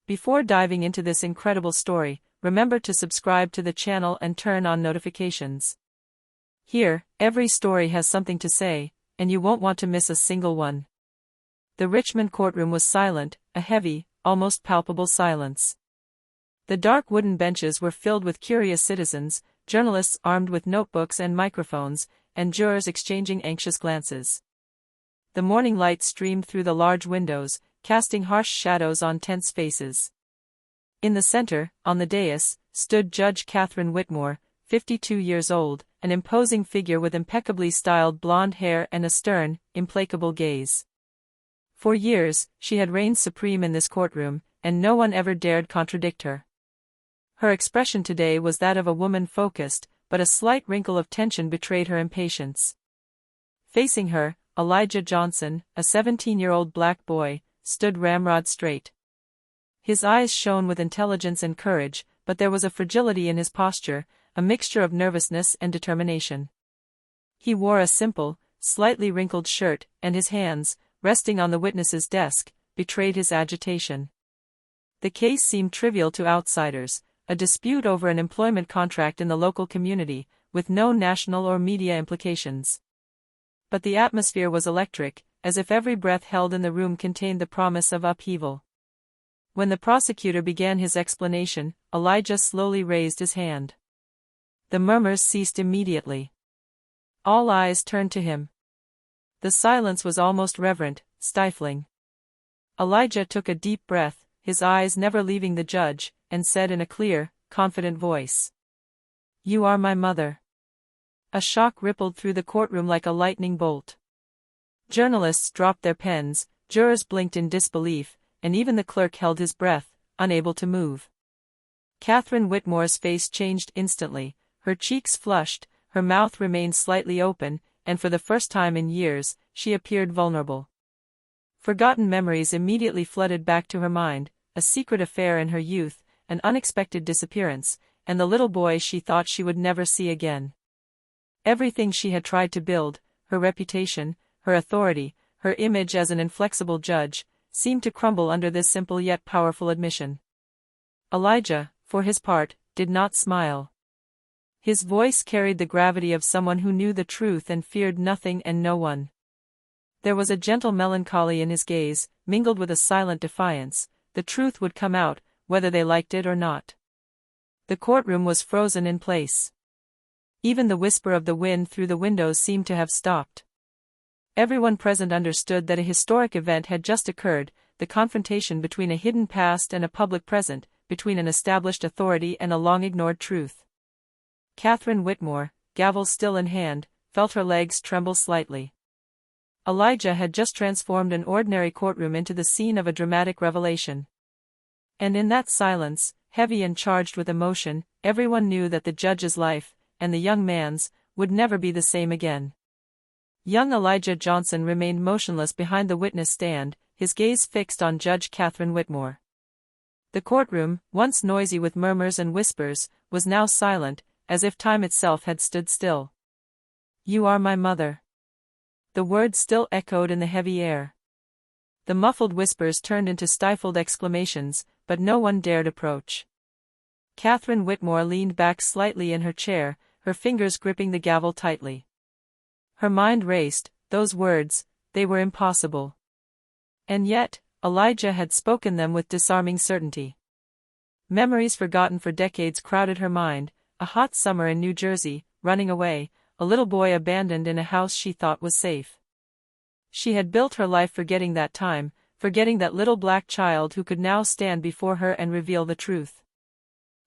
Before diving into this incredible story, remember to subscribe to the channel and turn on notifications. Here, every story has something to say, and you won't want to miss a single one. The Richmond courtroom was silent, a heavy, almost palpable silence. The dark wooden benches were filled with curious citizens, journalists armed with notebooks and microphones, and jurors exchanging anxious glances. The morning light streamed through the large windows, casting harsh shadows on tense faces. In the center, on the dais, stood Judge Catherine Whitmore, 52 years old, an imposing figure with impeccably styled blonde hair and a stern, implacable gaze. For years, she had reigned supreme in this courtroom, and no one ever dared contradict her. Her expression today was that of a woman focused, but a slight wrinkle of tension betrayed her impatience. Facing her, Elijah Johnson, a 17-year-old black boy, stood ramrod straight. His eyes shone with intelligence and courage, but there was a fragility in his posture, a mixture of nervousness and determination. He wore a simple, slightly wrinkled shirt, and his hands, resting on the witness's desk, betrayed his agitation. The case seemed trivial to outsiders, a dispute over an employment contract in the local community, with no national or media implications. But the atmosphere was electric, as if every breath held in the room contained the promise of upheaval. When the prosecutor began his explanation, Elijah slowly raised his hand. The murmurs ceased immediately. All eyes turned to him. The silence was almost reverent, stifling. Elijah took a deep breath, his eyes never leaving the judge, and said in a clear, confident voice, "You are my mother." A shock rippled through the courtroom like a lightning bolt. Journalists dropped their pens, jurors blinked in disbelief, and even the clerk held his breath, unable to move. Catherine Whitmore's face changed instantly, her cheeks flushed, her mouth remained slightly open, and for the first time in years, she appeared vulnerable. Forgotten memories immediately flooded back to her mind, a secret affair in her youth, an unexpected disappearance, and the little boy she thought she would never see again. Everything she had tried to build, her reputation, her authority, her image as an inflexible judge, seemed to crumble under this simple yet powerful admission. Elijah, for his part, did not smile. His voice carried the gravity of someone who knew the truth and feared nothing and no one. There was a gentle melancholy in his gaze, mingled with a silent defiance. The truth would come out, whether they liked it or not. The courtroom was frozen in place. Even the whisper of the wind through the windows seemed to have stopped. Everyone present understood that a historic event had just occurred, the confrontation between a hidden past and a public present, between an established authority and a long-ignored truth. Catherine Whitmore, gavel still in hand, felt her legs tremble slightly. Elijah had just transformed an ordinary courtroom into the scene of a dramatic revelation. And in that silence, heavy and charged with emotion, everyone knew that the judge's life, and the young man's, would never be the same again. Young Elijah Johnson remained motionless behind the witness stand, his gaze fixed on Judge Catherine Whitmore. The courtroom, once noisy with murmurs and whispers, was now silent, as if time itself had stood still. "You are my mother." The words still echoed in the heavy air. The muffled whispers turned into stifled exclamations, but no one dared approach. Catherine Whitmore leaned back slightly in her chair, her fingers gripping the gavel tightly. Her mind raced, those words, they were impossible. And yet, Elijah had spoken them with disarming certainty. Memories forgotten for decades crowded her mind, a hot summer in New Jersey, running away, a little boy abandoned in a house she thought was safe. She had built her life forgetting that time, forgetting that little black child who could now stand before her and reveal the truth.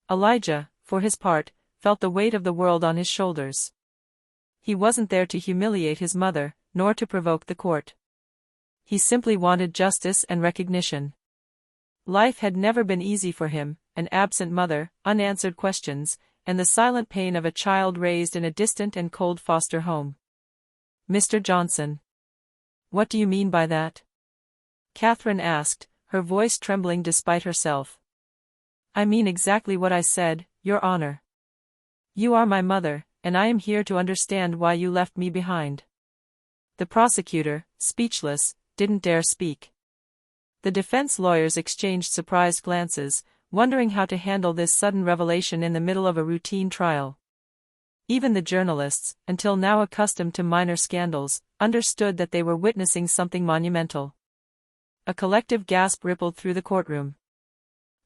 Elijah, for his part, felt the weight of the world on his shoulders. He wasn't there to humiliate his mother, nor to provoke the court. He simply wanted justice and recognition. Life had never been easy for him, an absent mother, unanswered questions, and the silent pain of a child raised in a distant and cold foster home. "Mr. Johnson. What do you mean by that?" Catherine asked, her voice trembling despite herself. "I mean exactly what I said, Your Honor. You are my mother, and I am here to understand why you left me behind." The prosecutor, speechless, didn't dare speak. The defense lawyers exchanged surprised glances, wondering how to handle this sudden revelation in the middle of a routine trial. Even the journalists, until now accustomed to minor scandals, understood that they were witnessing something monumental. A collective gasp rippled through the courtroom.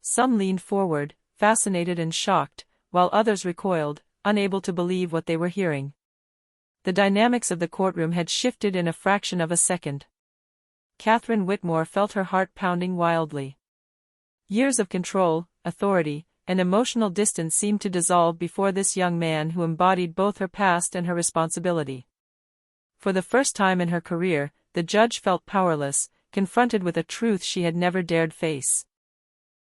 Some leaned forward, fascinated and shocked, while others recoiled, unable to believe what they were hearing. The dynamics of the courtroom had shifted in a fraction of a second. Catherine Whitmore felt her heart pounding wildly. Years of control, authority, and emotional distance seemed to dissolve before this young man who embodied both her past and her responsibility. For the first time in her career, the judge felt powerless, confronted with a truth she had never dared face.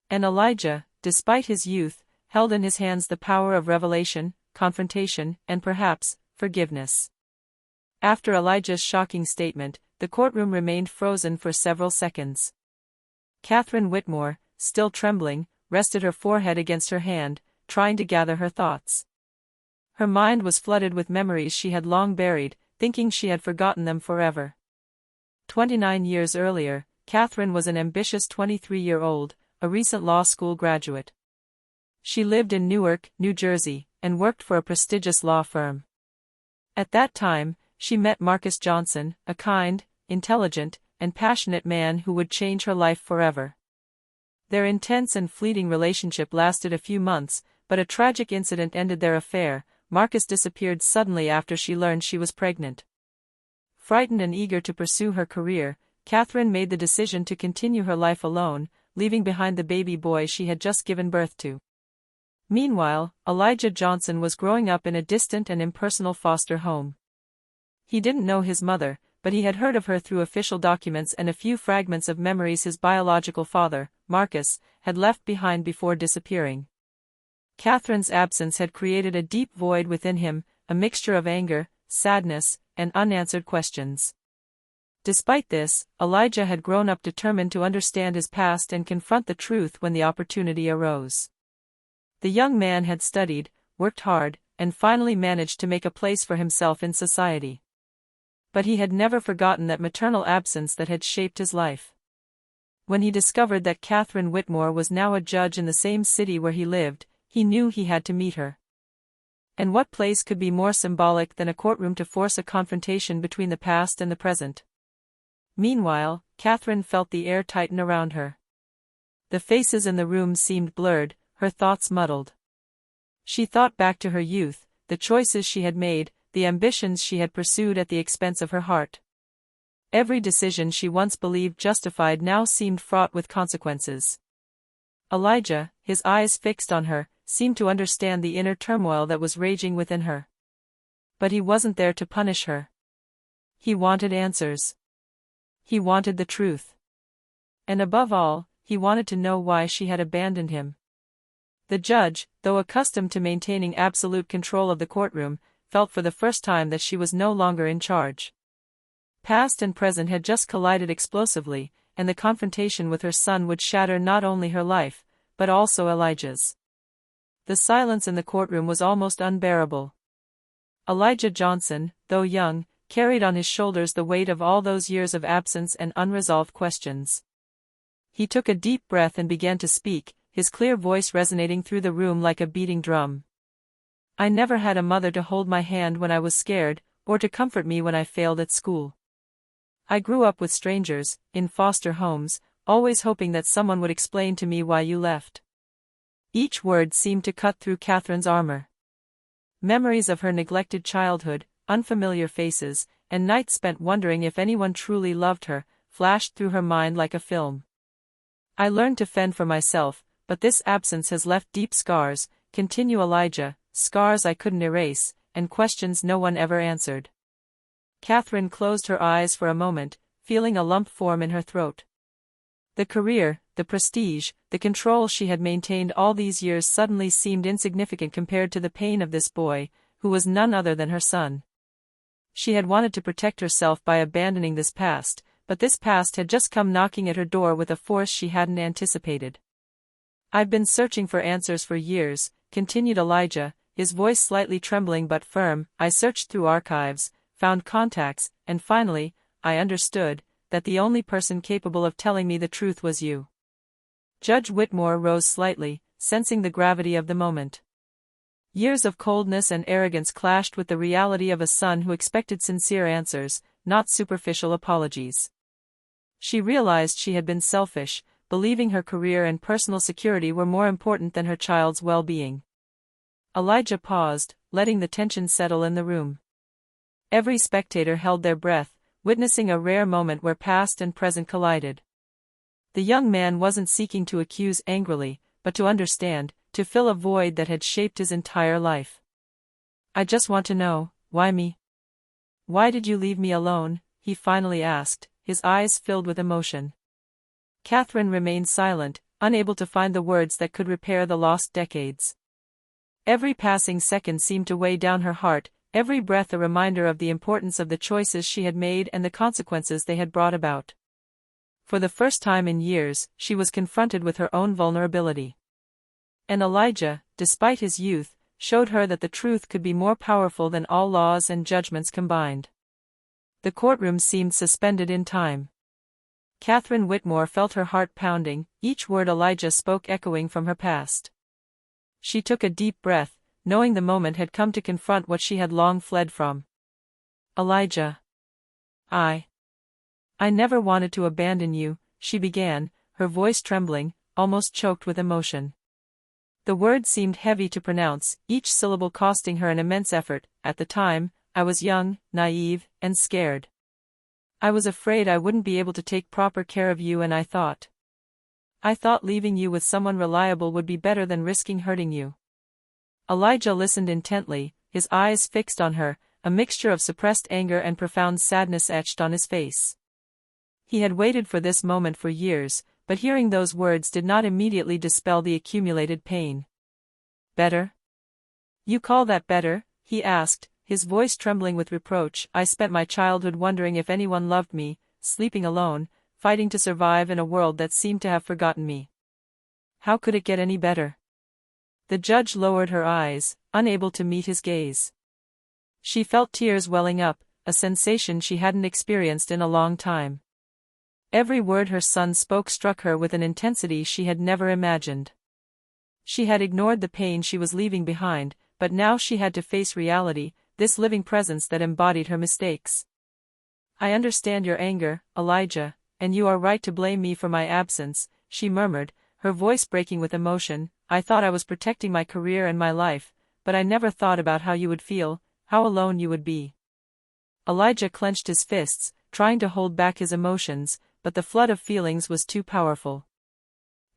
And Elijah, despite his youth, held in his hands the power of revelation, confrontation, and perhaps, forgiveness. After Elijah's shocking statement, the courtroom remained frozen for several seconds. Catherine Whitmore, still trembling, rested her forehead against her hand, trying to gather her thoughts. Her mind was flooded with memories she had long buried, thinking she had forgotten them forever. 29 years earlier, Catherine was an ambitious 23-year-old, a recent law school graduate. She lived in Newark, New Jersey, and worked for a prestigious law firm. At that time, she met Marcus Johnson, a kind, intelligent, and passionate man who would change her life forever. Their intense and fleeting relationship lasted a few months, but a tragic incident ended their affair. Marcus disappeared suddenly after she learned she was pregnant. Frightened and eager to pursue her career, Catherine made the decision to continue her life alone, leaving behind the baby boy she had just given birth to. Meanwhile, Elijah Johnson was growing up in a distant and impersonal foster home. He didn't know his mother, but he had heard of her through official documents and a few fragments of memories his biological father, Marcus, had left behind before disappearing. Catherine's absence had created a deep void within him, a mixture of anger, sadness, and unanswered questions. Despite this, Elijah had grown up determined to understand his past and confront the truth when the opportunity arose. The young man had studied, worked hard, and finally managed to make a place for himself in society. But he had never forgotten that maternal absence that had shaped his life. When he discovered that Catherine Whitmore was now a judge in the same city where he lived, he knew he had to meet her. And what place could be more symbolic than a courtroom to force a confrontation between the past and the present? Meanwhile, Catherine felt the air tighten around her. The faces in the room seemed blurred, her thoughts muddled. She thought back to her youth, the choices she had made, the ambitions she had pursued at the expense of her heart. Every decision she once believed justified now seemed fraught with consequences. Elijah, his eyes fixed on her, seemed to understand the inner turmoil that was raging within her. But he wasn't there to punish her. He wanted answers. He wanted the truth. And above all, he wanted to know why she had abandoned him. The judge, though accustomed to maintaining absolute control of the courtroom, felt for the first time that she was no longer in charge. Past and present had just collided explosively, and the confrontation with her son would shatter not only her life, but also Elijah's. The silence in the courtroom was almost unbearable. Elijah Johnson, though young, carried on his shoulders the weight of all those years of absence and unresolved questions. He took a deep breath and began to speak, his clear voice resonating through the room like a beating drum. I never had a mother to hold my hand when I was scared, or to comfort me when I failed at school. I grew up with strangers, in foster homes, always hoping that someone would explain to me why you left. Each word seemed to cut through Catherine's armor. Memories of her neglected childhood, unfamiliar faces, and nights spent wondering if anyone truly loved her, flashed through her mind like a film. I learned to fend for myself, but this absence has left deep scars, continue Elijah, scars I couldn't erase, and questions no one ever answered. Catherine closed her eyes for a moment, feeling a lump form in her throat. The career, the prestige, the control she had maintained all these years suddenly seemed insignificant compared to the pain of this boy, who was none other than her son. She had wanted to protect herself by abandoning this past, but this past had just come knocking at her door with a force she hadn't anticipated. I've been searching for answers for years, continued Elijah, his voice slightly trembling but firm. I searched through archives, found contacts, and finally, I understood that the only person capable of telling me the truth was you. Judge Whitmore rose slightly, sensing the gravity of the moment. Years of coldness and arrogance clashed with the reality of a son who expected sincere answers, not superficial apologies. She realized she had been selfish, believing her career and personal security were more important than her child's well-being. Elijah paused, letting the tension settle in the room. Every spectator held their breath, witnessing a rare moment where past and present collided. The young man wasn't seeking to accuse angrily, but to understand, to fill a void that had shaped his entire life. "I just want to know, why me? Why did you leave me alone?" he finally asked, his eyes filled with emotion. Catherine remained silent, unable to find the words that could repair the lost decades. Every passing second seemed to weigh down her heart, every breath a reminder of the importance of the choices she had made and the consequences they had brought about. For the first time in years, she was confronted with her own vulnerability. And Elijah, despite his youth, showed her that the truth could be more powerful than all laws and judgments combined. The courtroom seemed suspended in time. Catherine Whitmore felt her heart pounding, each word Elijah spoke echoing from her past. She took a deep breath, knowing the moment had come to confront what she had long fled from. "Elijah. I never wanted to abandon you," she began, her voice trembling, almost choked with emotion. The word seemed heavy to pronounce, each syllable costing her an immense effort. "At the time, I was young, naive, and scared. I was afraid I wouldn't be able to take proper care of you, and I thought leaving you with someone reliable would be better than risking hurting you." Elijah listened intently, his eyes fixed on her, a mixture of suppressed anger and profound sadness etched on his face. He had waited for this moment for years, but hearing those words did not immediately dispel the accumulated pain. "Better? You call that better?" he asked, his voice trembling with reproach. "I spent my childhood wondering if anyone loved me, sleeping alone, fighting to survive in a world that seemed to have forgotten me. How could it get any better?" The judge lowered her eyes, unable to meet his gaze. She felt tears welling up, a sensation she hadn't experienced in a long time. Every word her son spoke struck her with an intensity she had never imagined. She had ignored the pain she was leaving behind, but now she had to face reality, this living presence that embodied her mistakes. "I understand your anger, Elijah, and you are right to blame me for my absence," she murmured, her voice breaking with emotion. "I thought I was protecting my career and my life, but I never thought about how you would feel, how alone you would be." Elijah clenched his fists, trying to hold back his emotions, but the flood of feelings was too powerful.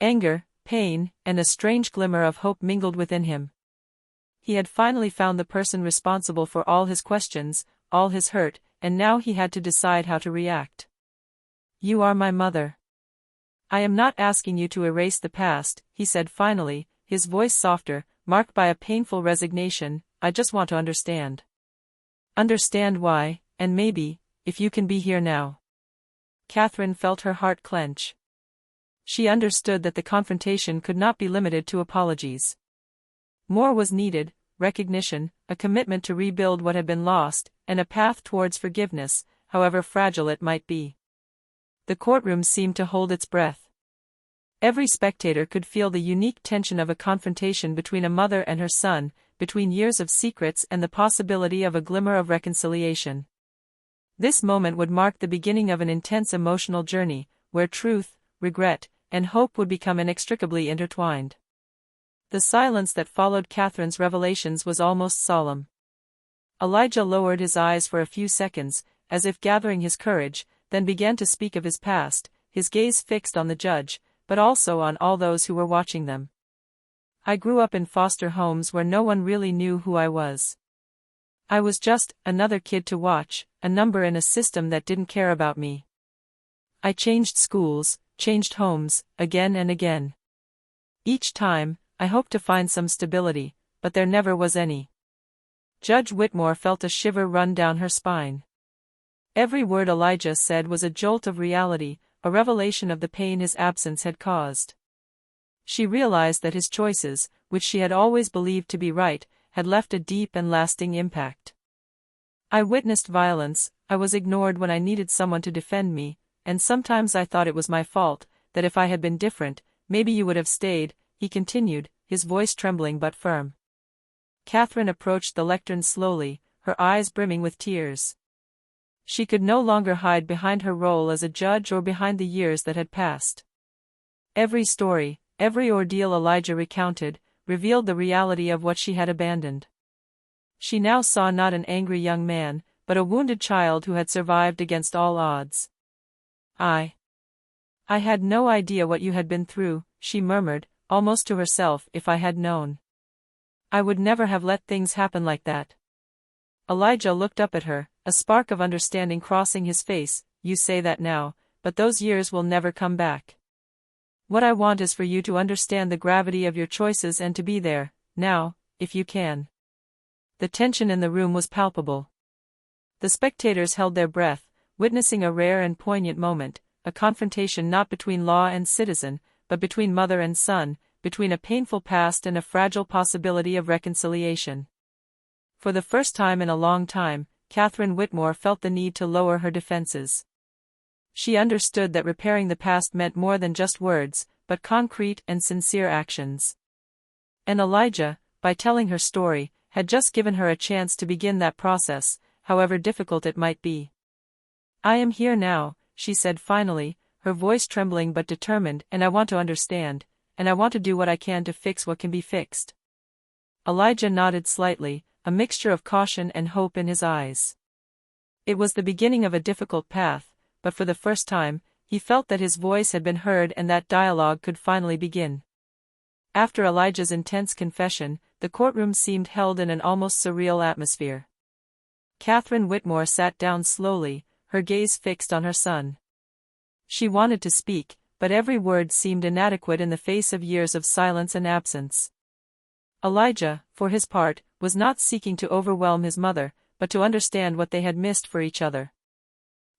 Anger, pain, and a strange glimmer of hope mingled within him. He had finally found the person responsible for all his questions, all his hurt, and now he had to decide how to react. "You are my mother. I am not asking you to erase the past," he said finally, his voice softer, marked by a painful resignation. "I just want to understand. Understand why, and maybe, if you can be here now." Catherine felt her heart clench. She understood that the confrontation could not be limited to apologies. More was needed: recognition, a commitment to rebuild what had been lost, and a path towards forgiveness, however fragile it might be. The courtroom seemed to hold its breath. Every spectator could feel the unique tension of a confrontation between a mother and her son, between years of secrets and the possibility of a glimmer of reconciliation. This moment would mark the beginning of an intense emotional journey, where truth, regret, and hope would become inextricably intertwined. The silence that followed Catherine's revelations was almost solemn. Elijah lowered his eyes for a few seconds, as if gathering his courage, then began to speak of his past, his gaze fixed on the judge, but also on all those who were watching them. "I grew up in foster homes where no one really knew who I was. I was just another kid to watch, a number in a system that didn't care about me. I changed schools, changed homes, again and again. Each time, I hoped to find some stability, but there never was any." Judge Whitmore felt a shiver run down her spine. Every word Elijah said was a jolt of reality, a revelation of the pain his absence had caused. She realized that his choices, which she had always believed to be right, had left a deep and lasting impact. "I witnessed violence, I was ignored when I needed someone to defend me, and sometimes I thought it was my fault, that if I had been different, maybe you would have stayed," he continued, his voice trembling but firm. Catherine approached the lectern slowly, her eyes brimming with tears. She could no longer hide behind her role as a judge or behind the years that had passed. Every story, every ordeal Elijah recounted, revealed the reality of what she had abandoned. She now saw not an angry young man, but a wounded child who had survived against all odds. I had no idea what you had been through," she murmured, almost to herself. "If I had known, I would never have let things happen like that." Elijah looked up at her, a spark of understanding crossing his face. "You say that now, but those years will never come back. What I want is for you to understand the gravity of your choices and to be there, now, if you can." The tension in the room was palpable. The spectators held their breath, witnessing a rare and poignant moment, a confrontation not between law and citizen, but between mother and son, between a painful past and a fragile possibility of reconciliation. For the first time in a long time, Catherine Whitmore felt the need to lower her defenses. She understood that repairing the past meant more than just words, but concrete and sincere actions. And Elijah, by telling her story, had just given her a chance to begin that process, however difficult it might be. "I am here now," she said finally, her voice trembling but determined, "and I want to understand, and I want to do what I can to fix what can be fixed." Elijah nodded slightly, a mixture of caution and hope in his eyes. It was the beginning of a difficult path, but for the first time, he felt that his voice had been heard and that dialogue could finally begin. After Elijah's intense confession, the courtroom seemed held in an almost surreal atmosphere. Catherine Whitmore sat down slowly, her gaze fixed on her son. She wanted to speak, but every word seemed inadequate in the face of years of silence and absence. Elijah, for his part, was not seeking to overwhelm his mother, but to understand what they had missed for each other.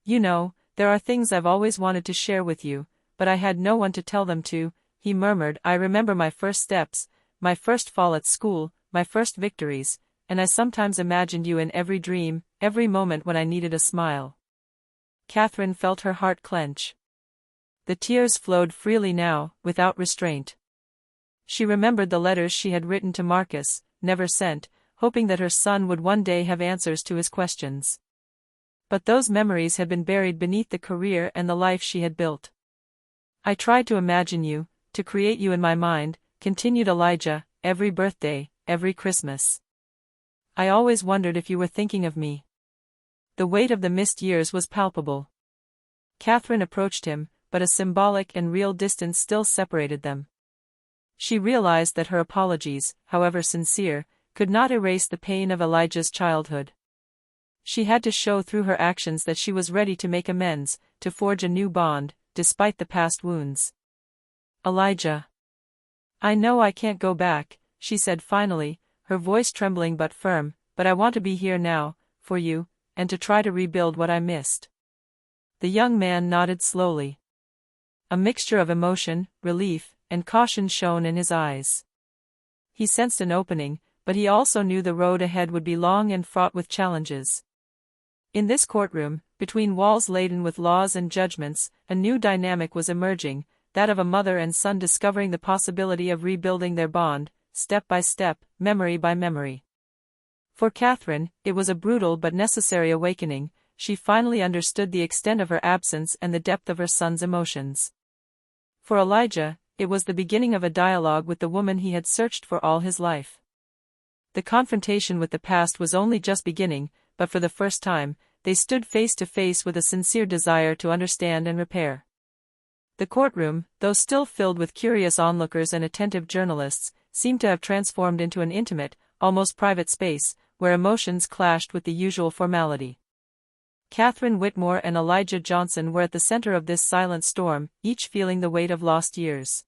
"You know, there are things I've always wanted to share with you, but I had no one to tell them to," he murmured. "I remember my first steps, my first fall at school, my first victories, and I sometimes imagined you in every dream, every moment when I needed a smile." Catherine felt her heart clench. The tears flowed freely now, without restraint. She remembered the letters she had written to Marcus, never sent, hoping that her son would one day have answers to his questions. But those memories had been buried beneath the career and the life she had built. "I tried to imagine you, to create you in my mind," continued Elijah, "every birthday, every Christmas. I always wondered if you were thinking of me." The weight of the missed years was palpable. Catherine approached him, but a symbolic and real distance still separated them. She realized that her apologies, however sincere, could not erase the pain of Elijah's childhood. She had to show through her actions that she was ready to make amends, to forge a new bond, despite the past wounds. "Elijah, I know I can't go back," she said finally, her voice trembling but firm, "but I want to be here now, for you, and to try to rebuild what I missed." The young man nodded slowly. A mixture of emotion, relief, and caution shone in his eyes. He sensed an opening, but he also knew the road ahead would be long and fraught with challenges. In this courtroom, between walls laden with laws and judgments, a new dynamic was emerging, that of a mother and son discovering the possibility of rebuilding their bond, step by step, memory by memory. For Catherine, it was a brutal but necessary awakening. She finally understood the extent of her absence and the depth of her son's emotions. For Elijah, it was the beginning of a dialogue with the woman he had searched for all his life. The confrontation with the past was only just beginning, but for the first time, they stood face to face with a sincere desire to understand and repair. The courtroom, though still filled with curious onlookers and attentive journalists, seemed to have transformed into an intimate, almost private space, where emotions clashed with the usual formality. Catherine Whitmore and Elijah Johnson were at the center of this silent storm, each feeling the weight of lost years.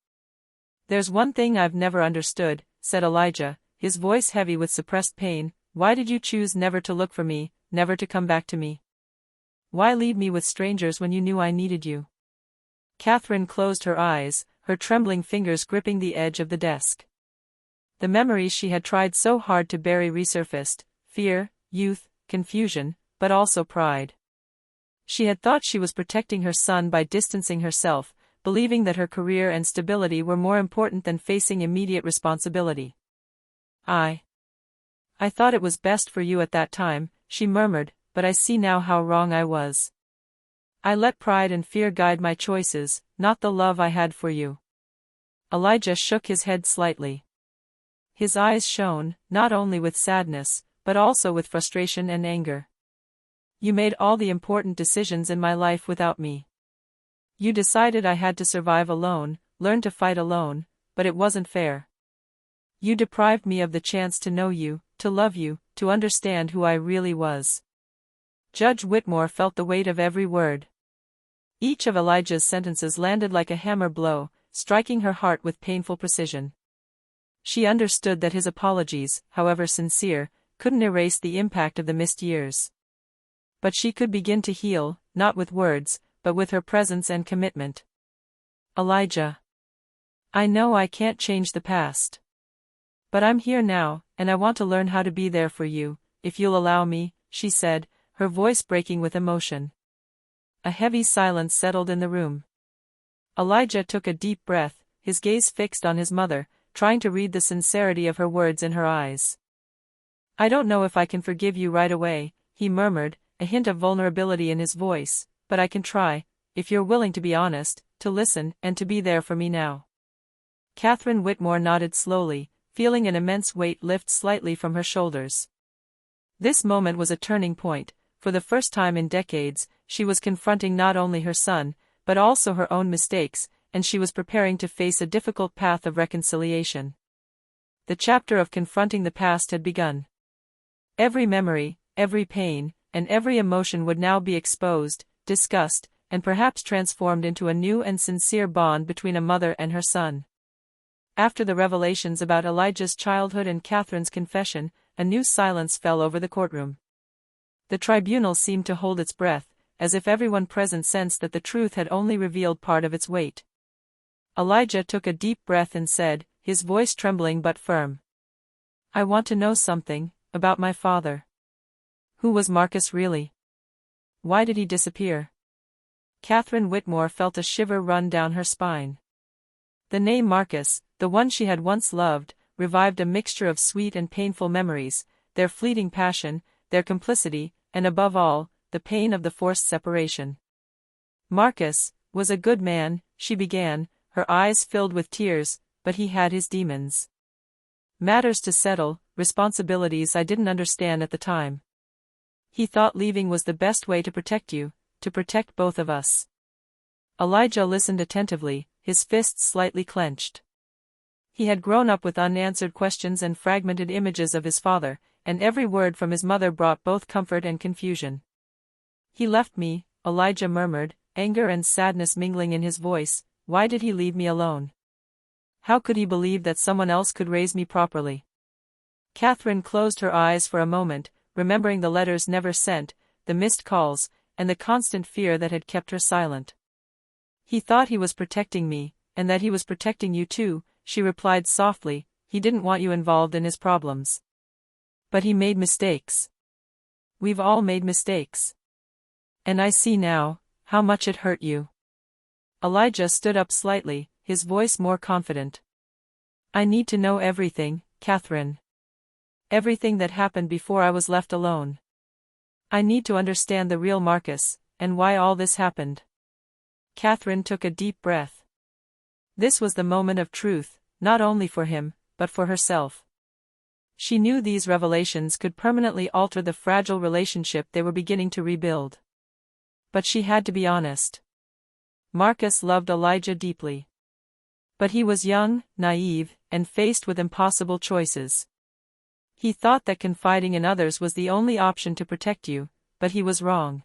"There's one thing I've never understood," said Elijah, his voice heavy with suppressed pain. "Why did you choose never to look for me, never to come back to me? Why leave me with strangers when you knew I needed you?" Catherine closed her eyes, her trembling fingers gripping the edge of the desk. The memories she had tried so hard to bury resurfaced: fear, youth, confusion, but also pride. She had thought she was protecting her son by distancing herself, believing that her career and stability were more important than facing immediate responsibility. I thought it was best for you at that time, she murmured, but I see now how wrong I was. I let pride and fear guide my choices, not the love I had for you. Elijah shook his head slightly. His eyes shone, not only with sadness, but also with frustration and anger. You made all the important decisions in my life without me. You decided I had to survive alone, learn to fight alone, but it wasn't fair. You deprived me of the chance to know you, to love you, to understand who I really was. Judge Whitmore felt the weight of every word. Each of Elijah's sentences landed like a hammer blow, striking her heart with painful precision. She understood that his apologies, however sincere, couldn't erase the impact of the missed years. But she could begin to heal, not with words, but with her presence and commitment. Elijah. I know I can't change the past. But I'm here now, and I want to learn how to be there for you, if you'll allow me, she said, her voice breaking with emotion. A heavy silence settled in the room. Elijah took a deep breath, his gaze fixed on his mother, trying to read the sincerity of her words in her eyes. I don't know if I can forgive you right away, he murmured, a hint of vulnerability in his voice, but I can try, if you're willing to be honest, to listen, and to be there for me now. Catherine Whitmore nodded slowly, feeling an immense weight lift slightly from her shoulders. This moment was a turning point. For the first time in decades, she was confronting not only her son, but also her own mistakes, and she was preparing to face a difficult path of reconciliation. The chapter of confronting the past had begun. Every memory, every pain, and every emotion would now be exposed, discussed, and perhaps transformed into a new and sincere bond between a mother and her son. After the revelations about Elijah's childhood and Catherine's confession, a new silence fell over the courtroom. The tribunal seemed to hold its breath, as if everyone present sensed that the truth had only revealed part of its weight. Elijah took a deep breath and said, his voice trembling but firm. I want to know something, about my father. Who was Marcus really? Why did he disappear? Catherine Whitmore felt a shiver run down her spine. The name Marcus, the one she had once loved, revived a mixture of sweet and painful memories, their fleeting passion, their complicity, and above all, the pain of the forced separation. Marcus was a good man, she began, her eyes filled with tears, but he had his demons. Matters to settle, responsibilities I didn't understand at the time. He thought leaving was the best way to protect you, to protect both of us. Elijah listened attentively, his fists slightly clenched. He had grown up with unanswered questions and fragmented images of his father, and every word from his mother brought both comfort and confusion. He left me, Elijah murmured, anger and sadness mingling in his voice. Why did he leave me alone? How could he believe that someone else could raise me properly? Catherine closed her eyes for a moment, remembering the letters never sent, the missed calls, and the constant fear that had kept her silent. He thought he was protecting me, and that he was protecting you too, she replied softly. He didn't want you involved in his problems. But he made mistakes. We've all made mistakes. And I see now, how much it hurt you. Elijah stood up slightly, his voice more confident. I need to know everything, Catherine. Everything that happened before I was left alone. I need to understand the real Marcus, and why all this happened. Catherine took a deep breath. This was the moment of truth, not only for him, but for herself. She knew these revelations could permanently alter the fragile relationship they were beginning to rebuild. But she had to be honest. Marcus loved Elijah deeply. But he was young, naive, and faced with impossible choices. He thought that confiding in others was the only option to protect you, but he was wrong.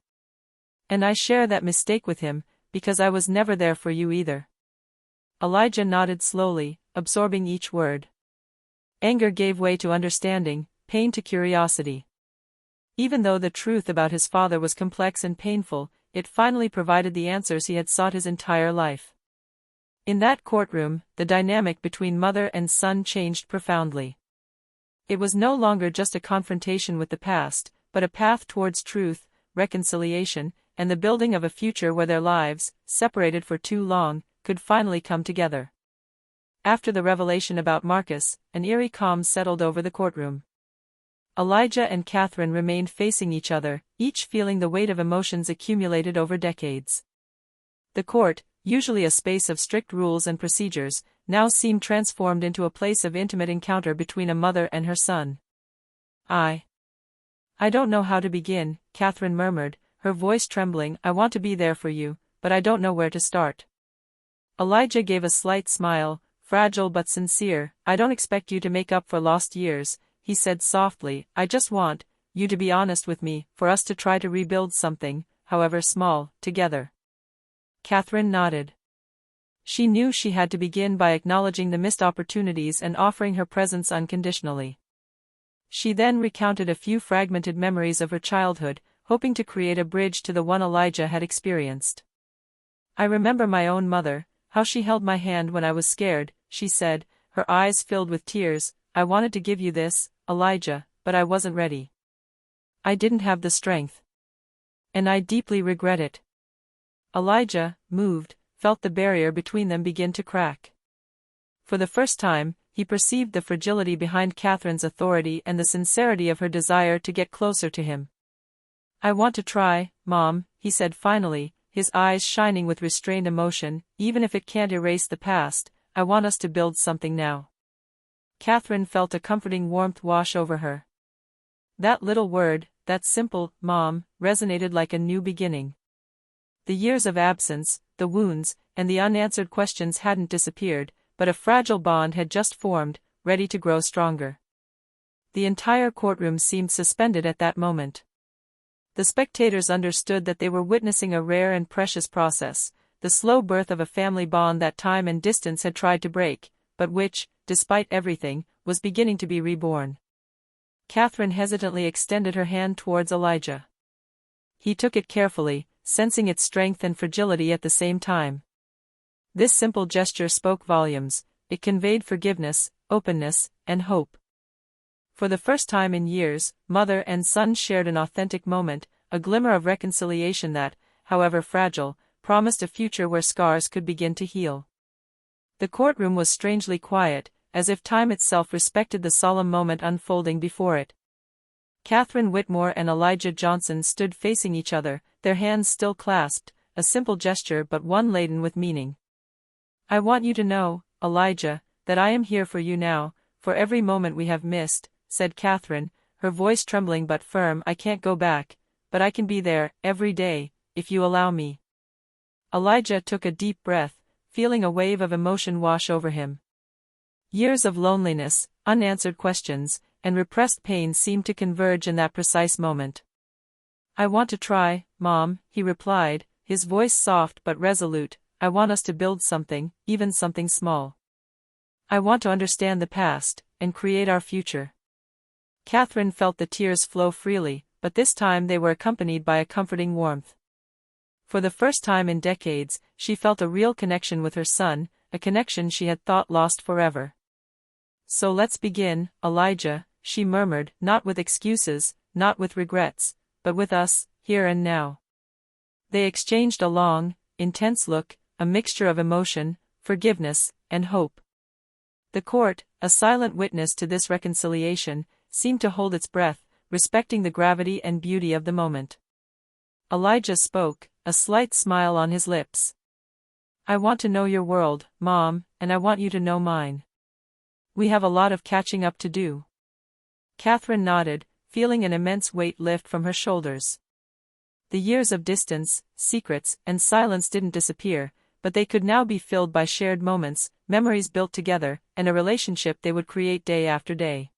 And I share that mistake with him, because I was never there for you either. Elijah nodded slowly, absorbing each word. Anger gave way to understanding, pain to curiosity. Even though the truth about his father was complex and painful, it finally provided the answers he had sought his entire life. In that courtroom, the dynamic between mother and son changed profoundly. It was no longer just a confrontation with the past, but a path towards truth, reconciliation, and the building of a future where their lives, separated for too long, could finally come together. After the revelation about Marcus, an eerie calm settled over the courtroom. Elijah and Catherine remained facing each other, each feeling the weight of emotions accumulated over decades. The court, usually a space of strict rules and procedures, now seemed transformed into a place of intimate encounter between a mother and her son. I don't know how to begin," Catherine murmured, her voice trembling. "I want to be there for you, but I don't know where to start." Elijah gave a slight smile, fragile but sincere. "I don't expect you to make up for lost years," he said softly. "I just want you to be honest with me, for us to try to rebuild something, however small, together." Catherine nodded. She knew she had to begin by acknowledging the missed opportunities and offering her presence unconditionally. She then recounted a few fragmented memories of her childhood, hoping to create a bridge to the one Elijah had experienced. "I remember my own mother, how she held my hand when I was scared," she said, her eyes filled with tears. "I wanted to give you this, Elijah, but I wasn't ready. I didn't have the strength. And I deeply regret it." Elijah, moved, felt the barrier between them begin to crack. For the first time, he perceived the fragility behind Catherine's authority and the sincerity of her desire to get closer to him. "I want to try, Mom," he said finally, his eyes shining with restrained emotion. "Even if it can't erase the past, I want us to build something now." Catherine felt a comforting warmth wash over her. That little word, that simple, "Mom," resonated like a new beginning. The years of absence, the wounds, and the unanswered questions hadn't disappeared, but a fragile bond had just formed, ready to grow stronger. The entire courtroom seemed suspended at that moment. The spectators understood that they were witnessing a rare and precious process, the slow birth of a family bond that time and distance had tried to break, but which, despite everything, was beginning to be reborn. Catherine hesitantly extended her hand towards Elijah. He took it carefully, sensing its strength and fragility at the same time. This simple gesture spoke volumes. It conveyed forgiveness, openness, and hope. For the first time in years, mother and son shared an authentic moment, a glimmer of reconciliation that, however fragile, promised a future where scars could begin to heal. The courtroom was strangely quiet, as if time itself respected the solemn moment unfolding before it. Catherine Whitmore and Elijah Johnson stood facing each other, their hands still clasped, a simple gesture but one laden with meaning. "I want you to know, Elijah, that I am here for you now, for every moment we have missed," said Catherine, her voice trembling but firm. "I can't go back, but I can be there, every day, if you allow me." Elijah took a deep breath, feeling a wave of emotion wash over him. Years of loneliness, unanswered questions, and repressed pain seemed to converge in that precise moment. "I want to try, Mom," he replied, his voice soft but resolute. "I want us to build something, even something small. I want to understand the past, and create our future." Catherine felt the tears flow freely, but this time they were accompanied by a comforting warmth. For the first time in decades, she felt a real connection with her son, a connection she had thought lost forever. "So let's begin, Elijah," she murmured, "not with excuses, not with regrets, but with us, here and now." They exchanged a long, intense look, a mixture of emotion, forgiveness, and hope. The court, a silent witness to this reconciliation, seemed to hold its breath, respecting the gravity and beauty of the moment. Elijah spoke, a slight smile on his lips. "I want to know your world, Mom, and I want you to know mine. We have a lot of catching up to do." Catherine nodded, feeling an immense weight lift from her shoulders. The years of distance, secrets, and silence didn't disappear, but they could now be filled by shared moments, memories built together, and a relationship they would create day after day.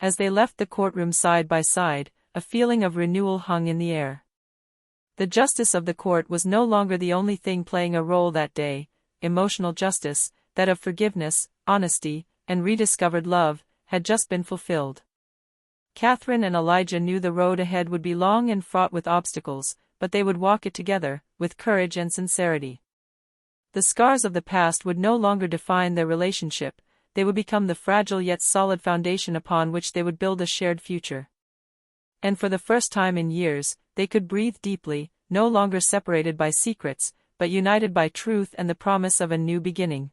As they left the courtroom side by side, a feeling of renewal hung in the air. The justice of the court was no longer the only thing playing a role that day. Emotional justice, that of forgiveness, honesty, and rediscovered love, had just been fulfilled. Catherine and Elijah knew the road ahead would be long and fraught with obstacles, but they would walk it together, with courage and sincerity. The scars of the past would no longer define their relationship, they would become the fragile yet solid foundation upon which they would build a shared future. And for the first time in years, they could breathe deeply, no longer separated by secrets, but united by truth and the promise of a new beginning.